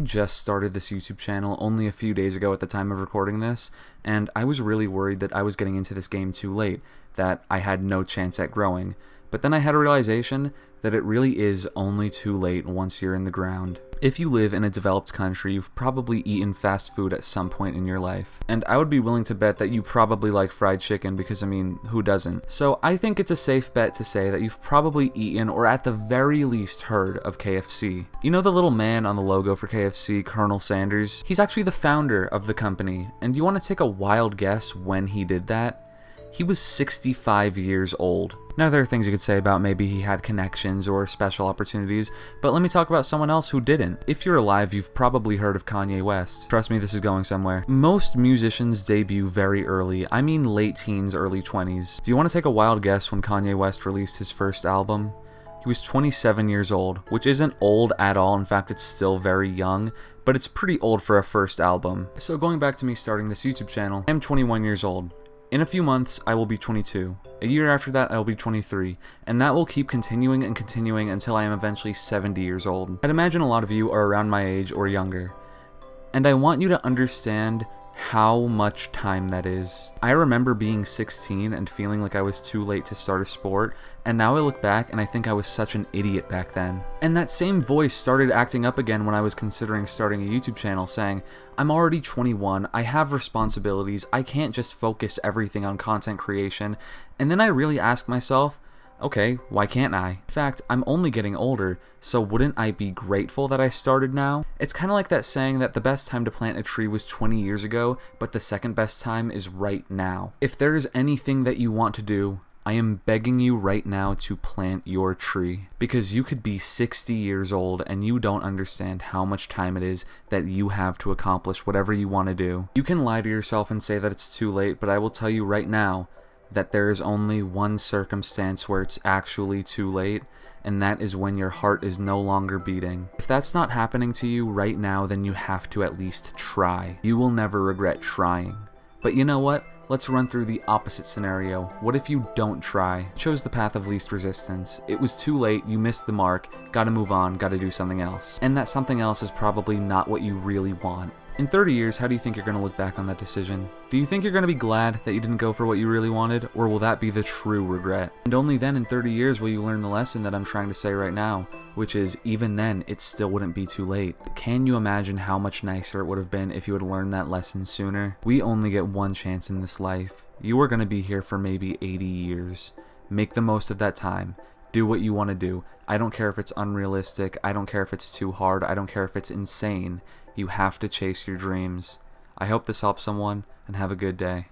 just started this YouTube channel only a few days ago at the time of recording this, and I was really worried that I was getting into this game too late, that I had no chance at growing. But then I had a realization that it really is only too late once you're in the ground. If you live in a developed country, you've probably eaten fast food at some point in your life. And I would be willing to bet that you probably like fried chicken because, I mean, who doesn't? So I think it's a safe bet to say that you've probably eaten or at the very least heard of KFC. You know the little man on the logo for KFC, Colonel Sanders? He's actually the founder of the company. And do you want to take a wild guess when he did that? He was 65 years old. Now there are things you could say about maybe he had connections or special opportunities, but let me talk about someone else who didn't. If you're alive, you've probably heard of Kanye West. Trust me, this is going somewhere. Most musicians debut very early. I mean late teens, early 20s. Do you want to take a wild guess when Kanye West released his first album? He was 27 years old, which isn't old at all. In fact, it's still very young, but it's pretty old for a first album. So going back to me starting this YouTube channel, I'm 21 years old. In a few months, I will be 22. A year after that, I will be 23, and that will keep continuing and continuing until I am eventually 70 years old. I'd imagine a lot of you are around my age or younger, and I want you to understand how much time that is. I remember being 16 and feeling like I was too late to start a sport, and now I look back and I think I was such an idiot back then. And that same voice started acting up again when I was considering starting a YouTube channel, saying, I'm already 21, I have responsibilities, I can't just focus everything on content creation. And then I really asked myself, okay, why can't I? In fact, I'm only getting older, so wouldn't I be grateful that I started now? It's kind of like that saying that the best time to plant a tree was 20 years ago, but the second best time is right now. If there is anything that you want to do, I am begging you right now to plant your tree. Because you could be 60 years old and you don't understand how much time it is that you have to accomplish whatever you want to do. You can lie to yourself and say that it's too late, but I will tell you right now, that there is only one circumstance where it's actually too late, and that is when your heart is no longer beating. If that's not happening to you right now, then you have to at least try. You will never regret trying. But you know what? Let's run through the opposite scenario. What if you don't try? You chose the path of least resistance. It was too late, you missed the mark, gotta move on, gotta do something else. And that something else is probably not what you really want. In 30 years, how do you think you're going to look back on that decision? Do you think you're going to be glad that you didn't go for what you really wanted, or will that be the true regret? And only then in 30 years will you learn the lesson that I'm trying to say right now, which is even then, it still wouldn't be too late. Can you imagine how much nicer it would have been if you had learned that lesson sooner? We only get one chance in this life. You are going to be here for maybe 80 years. Make the most of that time. Do what you want to do. I don't care if it's unrealistic. I don't care if it's too hard. I don't care if it's insane. You have to chase your dreams. I hope this helps someone, and have a good day.